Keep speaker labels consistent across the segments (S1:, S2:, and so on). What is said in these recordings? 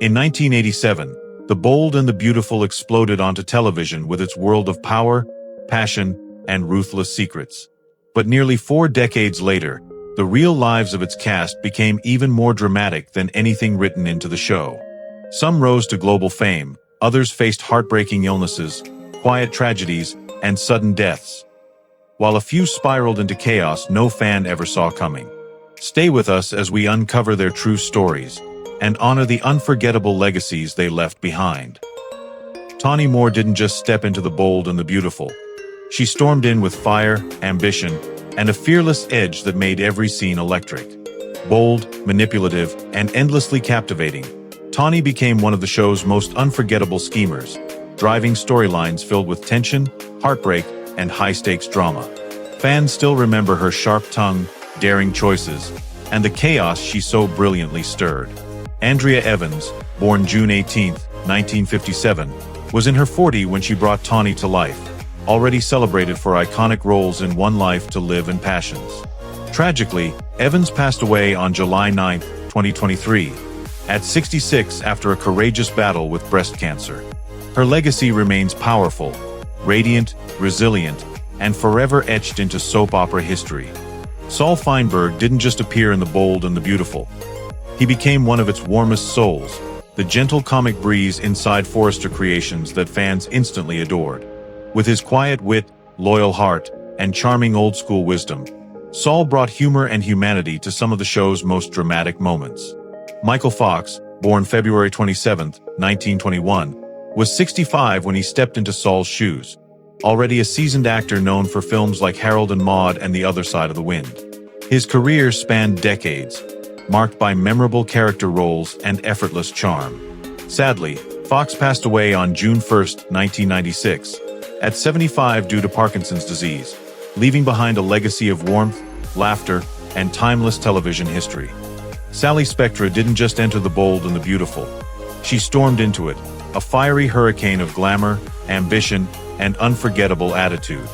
S1: In 1987, The Bold and the Beautiful exploded onto television with its world of power, passion, and ruthless secrets. But nearly 4 decades later, the real lives of its cast became even more dramatic than anything written into the show. Some rose to global fame, others faced heartbreaking illnesses, quiet tragedies, and sudden deaths, while a few spiraled into chaos no fan ever saw coming. Stay with us as we uncover their true stories and honor the unforgettable legacies they left behind. Tawny Moore didn't just step into The Bold and the Beautiful. She stormed in with fire, ambition, and a fearless edge that made every scene electric. Bold, manipulative, and endlessly captivating, Tawny became one of the show's most unforgettable schemers, driving storylines filled with tension, heartbreak, and high-stakes drama. Fans still remember her sharp tongue, daring choices, and the chaos she so brilliantly stirred. Andrea Evans, born June 18, 1957, was in her 40s when she brought Tawny to life, already celebrated for iconic roles in One Life to Live and Passions. Tragically, Evans passed away on July 9, 2023, at 66 after a courageous battle with breast cancer. Her legacy remains powerful, radiant, resilient, and forever etched into soap opera history. Saul Feinberg didn't just appear in The Bold and the Beautiful. He became one of its warmest souls, the gentle comic breeze inside Forrester creations that fans instantly adored. With his quiet wit, loyal heart, and charming old-school wisdom, Saul brought humor and humanity to some of the show's most dramatic moments. Michael Fox, born February 27, 1921, was 65 when he stepped into Saul's shoes, already a seasoned actor known for films like Harold and Maude and The Other Side of the Wind. His career spanned decades, marked by memorable character roles and effortless charm. Sadly, Fox passed away on June 1, 1996, at 75 due to Parkinson's disease, leaving behind a legacy of warmth, laughter, and timeless television history. Sally Spectra didn't just enter The Bold and the Beautiful. She stormed into it, a fiery hurricane of glamour, ambition, and unforgettable attitude.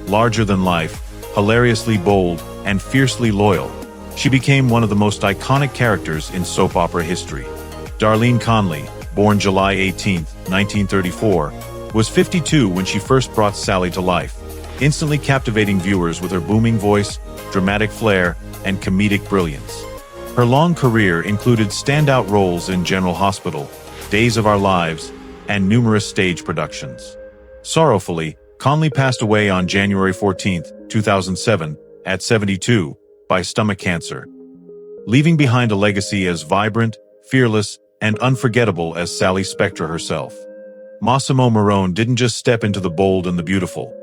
S1: Larger than life, hilariously bold, and fiercely loyal, she became one of the most iconic characters in soap opera history. Darlene Conley, born July 18, 1934, was 52 when she first brought Sally to life, instantly captivating viewers with her booming voice, dramatic flair, and comedic brilliance. Her long career included standout roles in General Hospital, Days of Our Lives, and numerous stage productions. Sorrowfully, Conley passed away on January 14, 2007, at 72, by stomach cancer, leaving behind a legacy as vibrant, fearless, and unforgettable as Sally Spectra herself. Massimo Morone didn't just step into The Bold and the Beautiful.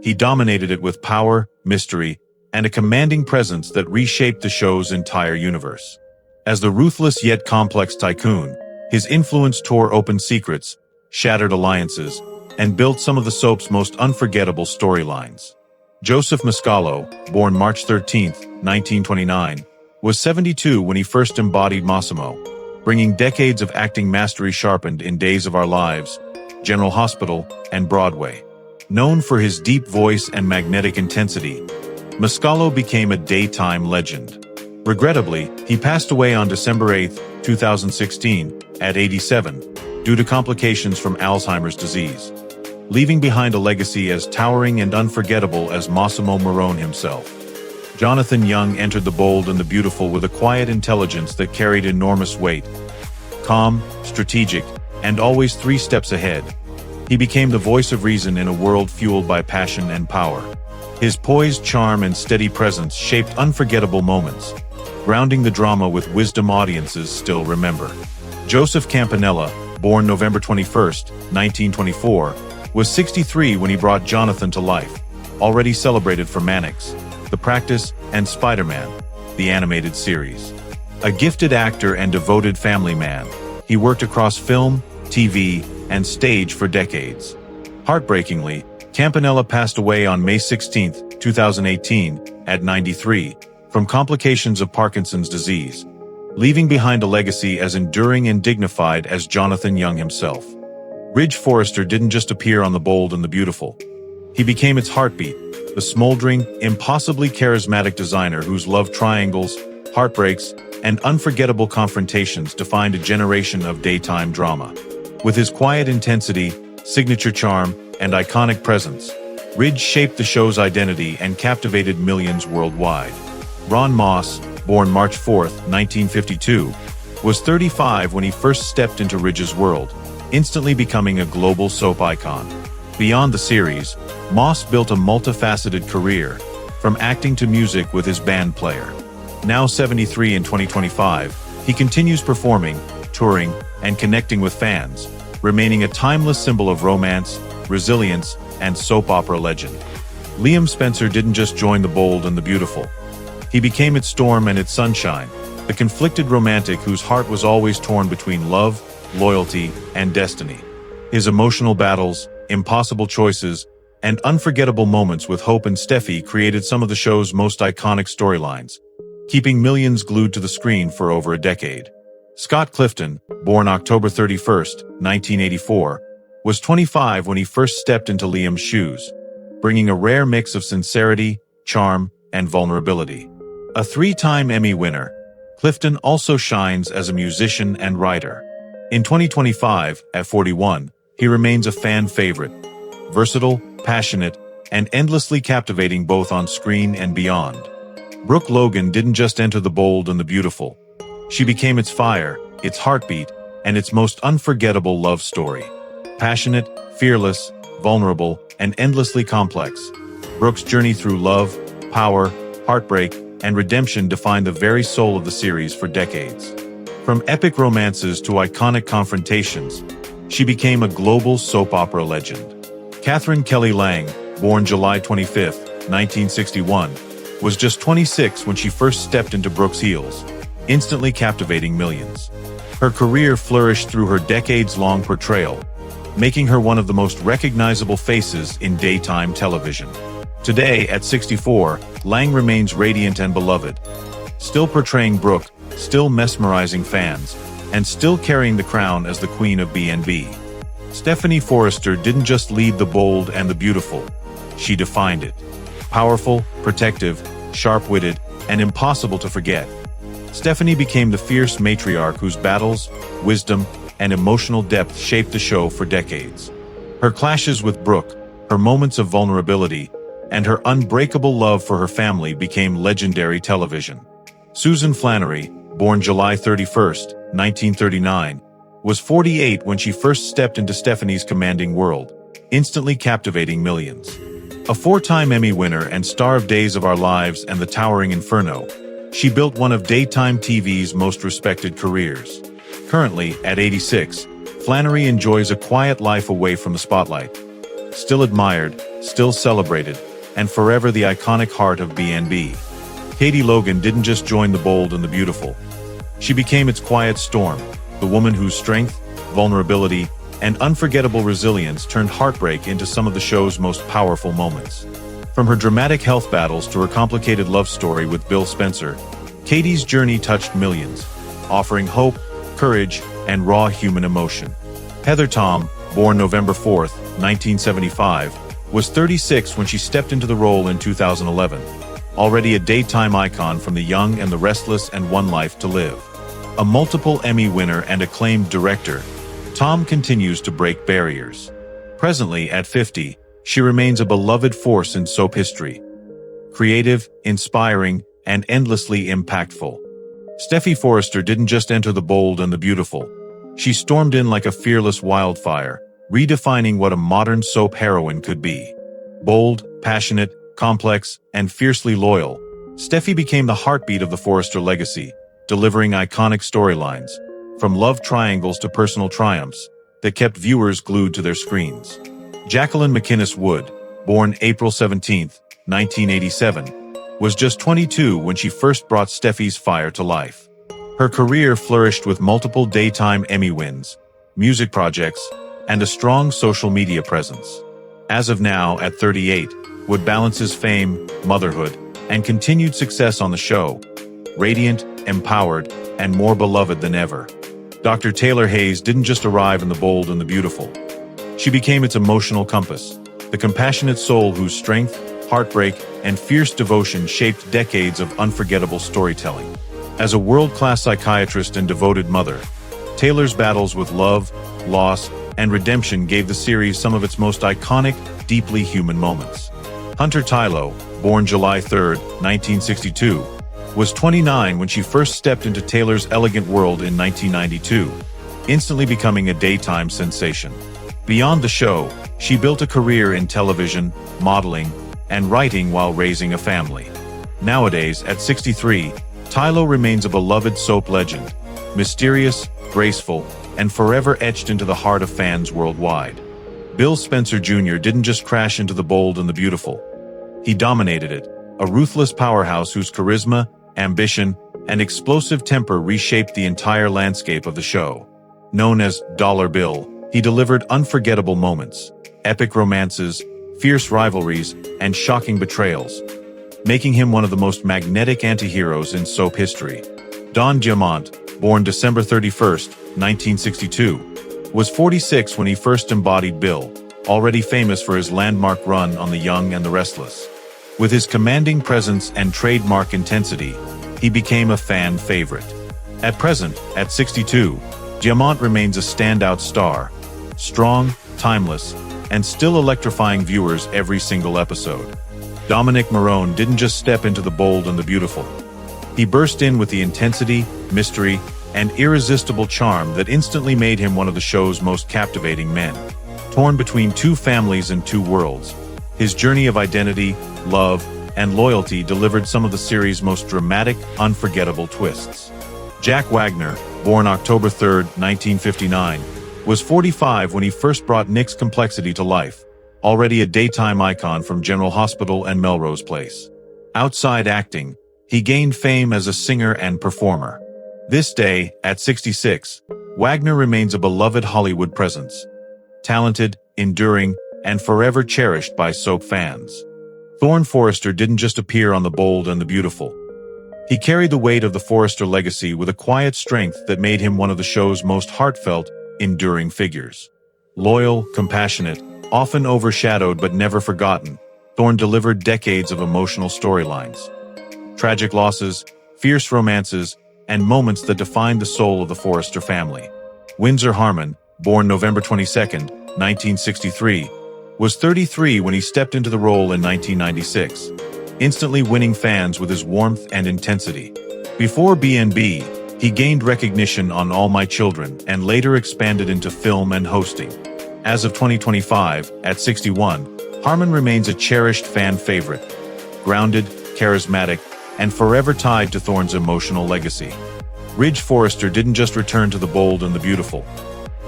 S1: He dominated it with power, mystery, and a commanding presence that reshaped the show's entire universe. As the ruthless yet complex tycoon, his influence tore open secrets, shattered alliances, and built some of the soap's most unforgettable storylines. Joseph Mascalo, born March 13, 1929, was 72 when he first embodied Massimo, bringing decades of acting mastery sharpened in Days of Our Lives, General Hospital, and Broadway. Known for his deep voice and magnetic intensity, Mascalo became a daytime legend. Regrettably, he passed away on December 8, 2016, at 87, due to complications from Alzheimer's disease, leaving behind a legacy as towering and unforgettable as Massimo Morone himself. Jonathan Young entered The Bold and the Beautiful with a quiet intelligence that carried enormous weight. Calm, strategic, and always 3 steps ahead, he became the voice of reason in a world fueled by passion and power. His poised charm and steady presence shaped unforgettable moments, grounding the drama with wisdom audiences still remember. Joseph Campanella, born November 21, 1924, was 63 when he brought Jonathan to life, already celebrated for Mannix, The Practice, and Spider-Man, the animated series. A gifted actor and devoted family man, he worked across film, TV, and stage for decades. Heartbreakingly, Campanella passed away on May 16, 2018, at 93, from complications of Parkinson's disease, leaving behind a legacy as enduring and dignified as Jonathan Young himself. Ridge Forrester didn't just appear on The Bold and the Beautiful. He became its heartbeat, the smoldering, impossibly charismatic designer whose love triangles, heartbreaks, and unforgettable confrontations defined a generation of daytime drama. With his quiet intensity, signature charm, and iconic presence, Ridge shaped the show's identity and captivated millions worldwide. Ron Moss, born March 4, 1952, was 35 when he first stepped into Ridge's world, instantly becoming a global soap icon. Beyond the series, Moss built a multifaceted career, from acting to music with his band player. Now 73 in 2025, he continues performing, touring, and connecting with fans, remaining a timeless symbol of romance, resilience, and soap opera legend. Liam Spencer didn't just join The Bold and the Beautiful. He became its storm and its sunshine, the conflicted romantic whose heart was always torn between love, loyalty, and destiny. His emotional battles, impossible choices, and unforgettable moments with Hope and Steffi created some of the show's most iconic storylines, keeping millions glued to the screen for over a decade. Scott Clifton, born October 31, 1984, was 25 when he first stepped into Liam's shoes, bringing a rare mix of sincerity, charm, and vulnerability. A three-time Emmy winner, Clifton also shines as a musician and writer. In 2025, at 41, he remains a fan favorite, versatile, passionate, and endlessly captivating both on screen and beyond. Brooke Logan didn't just enter The Bold and the Beautiful. She became its fire, its heartbeat, and its most unforgettable love story. Passionate, fearless, vulnerable, and endlessly complex, Brooke's journey through love, power, heartbreak, and redemption defined the very soul of the series for decades. From epic romances to iconic confrontations, she became a global soap opera legend. Catherine Kelly Lang, born July 25, 1961, was just 26 when she first stepped into Brooke's heels, instantly captivating millions. Her career flourished through her decades-long portrayal, making her one of the most recognizable faces in daytime television. Today, at 64, Lang remains radiant and beloved, still portraying Brooke, still mesmerizing fans, and still carrying the crown as the Queen of B&B. Stephanie Forrester didn't just lead The Bold and the Beautiful, she defined it. Powerful, protective, sharp-witted, and impossible to forget, Stephanie became the fierce matriarch whose battles, wisdom, and emotional depth shaped the show for decades. Her clashes with Brooke, her moments of vulnerability, and her unbreakable love for her family became legendary television. Susan Flannery, born July 31, 1939, was 48 when she first stepped into Stephanie's commanding world, instantly captivating millions. A four-time Emmy winner and star of Days of Our Lives and The Towering Inferno, she built one of daytime TV's most respected careers. Currently, at 86, Flannery enjoys a quiet life away from the spotlight. Still admired, still celebrated, and forever the iconic heart of B&B. Katie Logan didn't just join The Bold and the Beautiful. She became its quiet storm, the woman whose strength, vulnerability, and unforgettable resilience turned heartbreak into some of the show's most powerful moments. From her dramatic health battles to her complicated love story with Bill Spencer, Katie's journey touched millions, offering hope, courage, and raw human emotion. Heather Tom, born November 4, 1975, was 36 when she stepped into the role in 2011, already a daytime icon from The Young and the Restless and One Life to Live. A multiple Emmy winner and acclaimed director, Tom continues to break barriers. Presently, at 50, she remains a beloved force in soap history. Creative, inspiring, and endlessly impactful. Steffi Forrester didn't just enter The Bold and the Beautiful. She stormed in like a fearless wildfire, redefining what a modern soap heroine could be. Bold, passionate, complex, and fiercely loyal, Steffi became the heartbeat of the Forrester legacy, delivering iconic storylines, from love triangles to personal triumphs, that kept viewers glued to their screens. Jacqueline McInnes Wood, born April 17, 1987, was just 22 when she first brought Steffi's fire to life. Her career flourished with multiple daytime Emmy wins, music projects, and a strong social media presence. As of now, at 38, Wood balances fame, motherhood, and continued success on the show, radiant, empowered, and more beloved than ever. Dr. Taylor Hayes didn't just arrive in The Bold and the Beautiful. She became its emotional compass, the compassionate soul whose strength, heartbreak, and fierce devotion shaped decades of unforgettable storytelling. As a world-class psychiatrist and devoted mother, Taylor's battles with love, loss, and redemption gave the series some of its most iconic, deeply human moments. Hunter Tylo, born July 3, 1962, was 29 when she first stepped into Taylor's elegant world in 1992, instantly becoming a daytime sensation. Beyond the show, she built a career in television, modeling, and writing while raising a family. Nowadays, at 63, Tylo remains a beloved soap legend, mysterious, graceful, and forever etched into the heart of fans worldwide. Bill Spencer Jr. didn't just crash into The Bold and the Beautiful. He dominated it, a ruthless powerhouse whose charisma, ambition, and explosive temper reshaped the entire landscape of the show. Known as Dollar Bill, he delivered unforgettable moments, epic romances, fierce rivalries, and shocking betrayals, making him one of the most magnetic anti-heroes in soap history. Don Diamont, born December 31, 1962, was 46 when he first embodied Bill, already famous for his landmark run on The Young and the Restless. With his commanding presence and trademark intensity, he became a fan favorite. At present, at 62, Diamont remains a standout star, strong, timeless, and still electrifying viewers every single episode. Dominic Morone didn't just step into The Bold and the Beautiful. He burst in with the intensity, mystery, and irresistible charm that instantly made him one of the show's most captivating men. Torn between two families and two worlds, his journey of identity, love, and loyalty delivered some of the series' most dramatic, unforgettable twists. Jack Wagner, born October 3, 1959, was 45 when he first brought Nick's complexity to life, already a daytime icon from General Hospital and Melrose Place. Outside acting, he gained fame as a singer and performer. This day, at 66, Wagner remains a beloved Hollywood presence. Talented, enduring, and forever cherished by soap fans. Thorne Forrester didn't just appear on The Bold and the Beautiful. He carried the weight of the Forrester legacy with a quiet strength that made him one of the show's most heartfelt, enduring figures. Loyal, compassionate, often overshadowed but never forgotten, Thorne delivered decades of emotional storylines. Tragic losses, fierce romances, and moments that defined the soul of the Forrester family. Windsor Harmon, born November 22, 1963, was 33 when he stepped into the role in 1996, instantly winning fans with his warmth and intensity. Before B&B, he gained recognition on All My Children and later expanded into film and hosting. As of 2025, at 61, Harmon remains a cherished fan favorite, grounded, charismatic, and forever tied to Thorne's emotional legacy. Ridge Forrester didn't just return to The Bold and the Beautiful.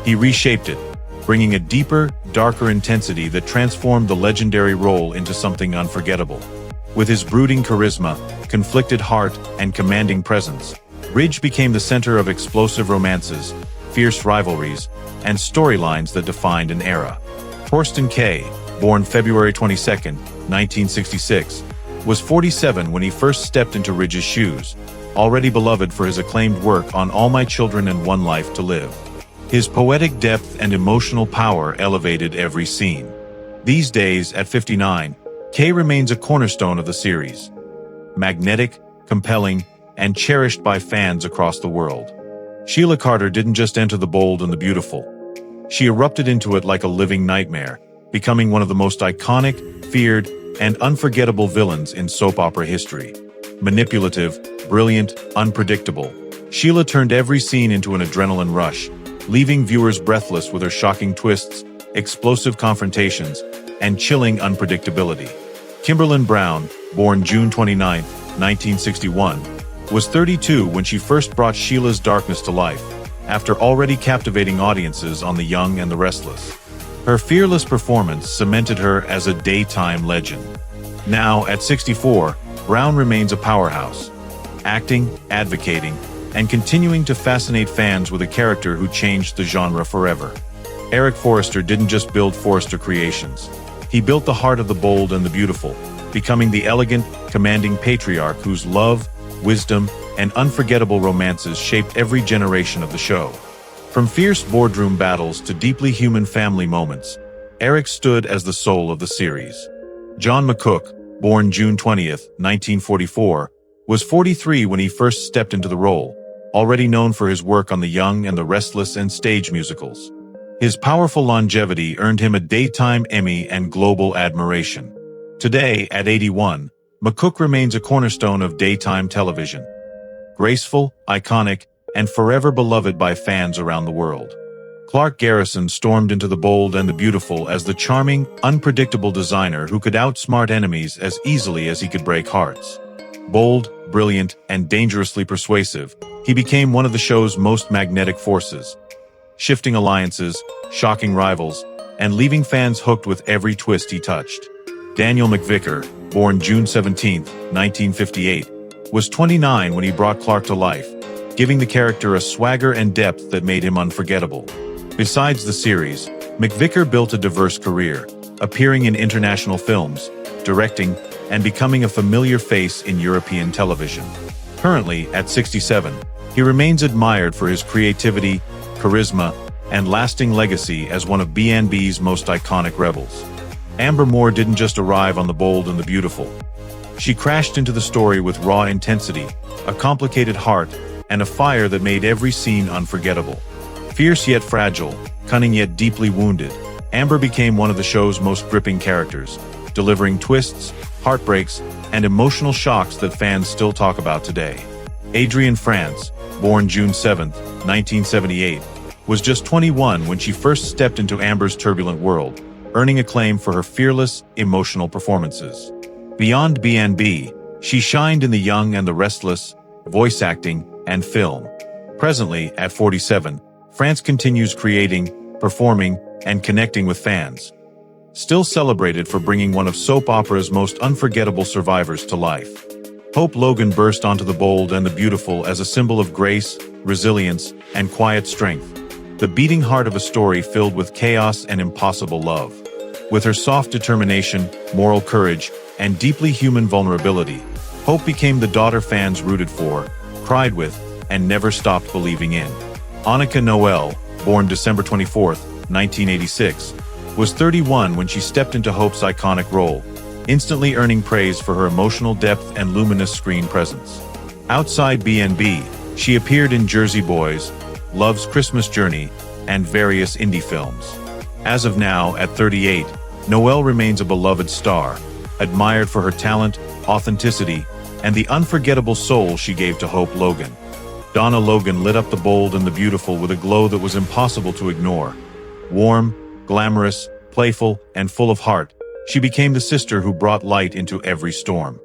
S1: He reshaped it, bringing a deeper, darker intensity that transformed the legendary role into something unforgettable. With his brooding charisma, conflicted heart, and commanding presence, Ridge became the center of explosive romances, fierce rivalries, and storylines that defined an era. Thorsten Kaye, born February 22, 1966, was 47 when he first stepped into Ridge's shoes, already beloved for his acclaimed work on All My Children and One Life to Live. His poetic depth and emotional power elevated every scene. These days, at 59, Kaye remains a cornerstone of the series. Magnetic, compelling, and cherished by fans across the world. Sheila Carter didn't just enter The Bold and the Beautiful. She erupted into it like a living nightmare, becoming one of the most iconic, feared, and unforgettable villains in soap opera history. Manipulative, brilliant, unpredictable, Sheila turned every scene into an adrenaline rush, leaving viewers breathless with her shocking twists, explosive confrontations, and chilling unpredictability. Kimberlyn Brown, born June 29, 1961, was 32 when she first brought Sheila's darkness to life, after already captivating audiences on The Young and the Restless. Her fearless performance cemented her as a daytime legend. Now, at 64, Brown remains a powerhouse, acting, advocating, and continuing to fascinate fans with a character who changed the genre forever. Eric Forrester didn't just build Forrester Creations. He built the heart of The Bold and the Beautiful, becoming the elegant, commanding patriarch whose love, wisdom, and unforgettable romances shaped every generation of the show. From fierce boardroom battles to deeply human family moments, Eric stood as the soul of the series. John McCook, born June 20, 1944, was 43 when he first stepped into the role, already known for his work on The Young and the Restless and stage musicals. His powerful longevity earned him a Daytime Emmy and global admiration. Today, at 81, McCook remains a cornerstone of daytime television. Graceful, iconic, and forever beloved by fans around the world. Clark Garrison stormed into The Bold and the Beautiful as the charming, unpredictable designer who could outsmart enemies as easily as he could break hearts. Bold, brilliant, and dangerously persuasive, he became one of the show's most magnetic forces, shifting alliances, shocking rivals, and leaving fans hooked with every twist he touched. Daniel McVicker, born June 17, 1958, was 29 when he brought Clark to life, giving the character a swagger and depth that made him unforgettable. Besides the series, McVicker built a diverse career, appearing in international films, directing, and becoming a familiar face in European television. Currently, at 67, he remains admired for his creativity, charisma, and lasting legacy as one of B&B's most iconic rebels. Amber Moore didn't just arrive on The Bold and the Beautiful. She crashed into the story with raw intensity, a complicated heart, and a fire that made every scene unforgettable. Fierce yet fragile, cunning yet deeply wounded, Amber became one of the show's most gripping characters, delivering twists, heartbreaks, and emotional shocks that fans still talk about today. Adrienne France, born June 7, 1978, was just 21 when she first stepped into Amber's turbulent world, earning acclaim for her fearless, emotional performances. Beyond B&B, she shined in The Young and the Restless, voice acting, and film. Presently, at 47, France continues creating, performing, and connecting with fans. Still celebrated for bringing one of soap opera's most unforgettable survivors to life. Hope Logan burst onto The Bold and the Beautiful as a symbol of grace, resilience, and quiet strength. The beating heart of a story filled with chaos and impossible love. With her soft determination, moral courage, and deeply human vulnerability, Hope became the daughter fans rooted for, cried with, and never stopped believing in. Annika Noel, born December 24, 1986, was 31 when she stepped into Hope's iconic role, instantly earning praise for her emotional depth and luminous screen presence. Outside B&B, she appeared in Jersey Boys, Love's Christmas Journey, and various indie films. As of now, at 38, Noel remains a beloved star, admired for her talent, authenticity, and the unforgettable soul she gave to Hope Logan. Donna Logan lit up The Bold and the Beautiful with a glow that was impossible to ignore. Warm, glamorous, playful, and full of heart, she became the sister who brought light into every storm.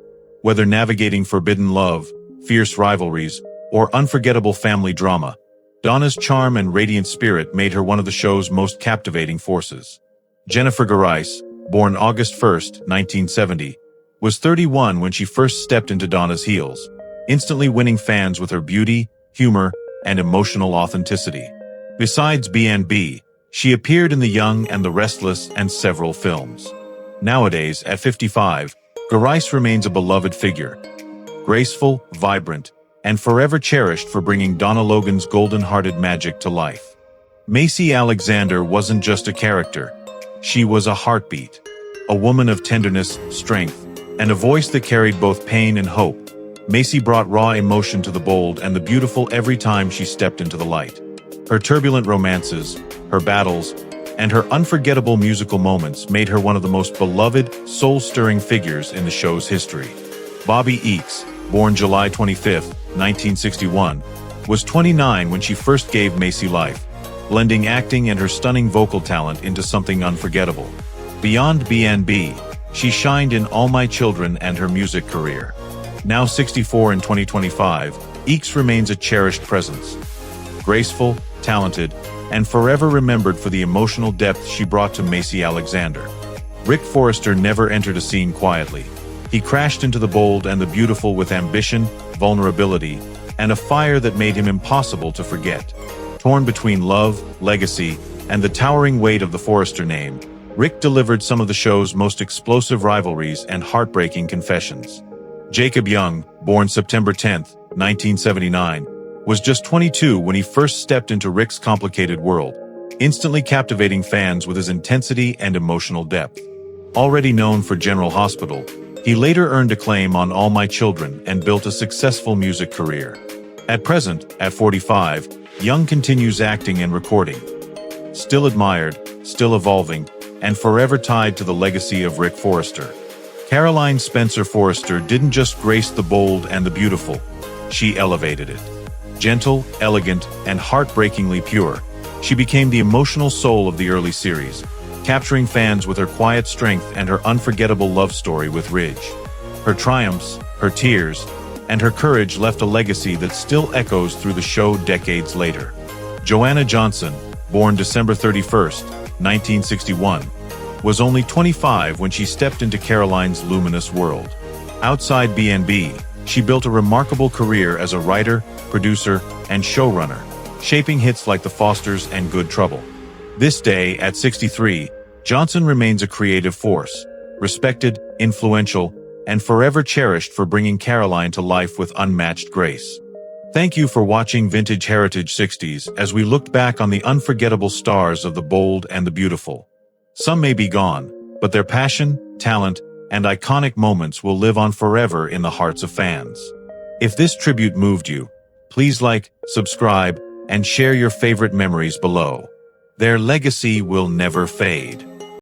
S1: Whether navigating forbidden love, fierce rivalries, or unforgettable family drama, Donna's charm and radiant spirit made her one of the show's most captivating forces. Jennifer Garais, born August 1, 1970, was 31 when she first stepped into Donna's heels, instantly winning fans with her beauty, humor, and emotional authenticity. Besides B&B, she appeared in The Young and the Restless and several films. Nowadays, at 55, Garais remains a beloved figure, graceful, vibrant, and forever cherished for bringing Donna Logan's golden-hearted magic to life. Macy Alexander wasn't just a character. She was a heartbeat, a woman of tenderness, strength, and a voice that carried both pain and hope. Macy brought raw emotion to The Bold and the Beautiful every time she stepped into the light. Her turbulent romances, her battles, and her unforgettable musical moments made her one of the most beloved, soul-stirring figures in the show's history. Bobby Eakes, born July 25, 1961, was 29 when she first gave Macy life, blending acting and her stunning vocal talent into something unforgettable. Beyond B&B, she shined in All My Children and her music career. Now 64 in 2025, Eakes remains a cherished presence. Graceful, talented, and forever remembered for the emotional depth she brought to Macy Alexander. Rick Forrester never entered a scene quietly. He crashed into The Bold and the Beautiful with ambition, vulnerability, and a fire that made him impossible to forget. Torn between love, legacy, and the towering weight of the Forrester name, Rick delivered some of the show's most explosive rivalries and heartbreaking confessions. Jacob Young, born September 10, 1979, was just 22 when he first stepped into Rick's complicated world, instantly captivating fans with his intensity and emotional depth. Already known for General Hospital, He later earned acclaim on All My Children and built a successful music career. At present, at 45, Young continues acting and recording. Still admired, still evolving, and forever tied to the legacy of Rick Forrester. Caroline Spencer Forrester didn't just grace The Bold and the Beautiful, she elevated it. Gentle, elegant, and heartbreakingly pure, she became the emotional soul of the early series, capturing fans with her quiet strength and her unforgettable love story with Ridge. Her triumphs, her tears, and her courage left a legacy that still echoes through the show decades later. Joanna Johnson, born December 31, 1961, was only 25 when she stepped into Caroline's luminous world. Outside B&B, she built a remarkable career as a writer, producer, and showrunner, shaping hits like The Fosters and Good Trouble. This day, at 63, Johnson remains a creative force, respected, influential, and forever cherished for bringing Caroline to life with unmatched grace. Thank you for watching Vintage Heritage 60s as we looked back on the unforgettable stars of The Bold and the Beautiful. Some may be gone, but their passion, talent, and iconic moments will live on forever in the hearts of fans. If this tribute moved you, please like, subscribe, and share your favorite memories below. Their legacy will never fade.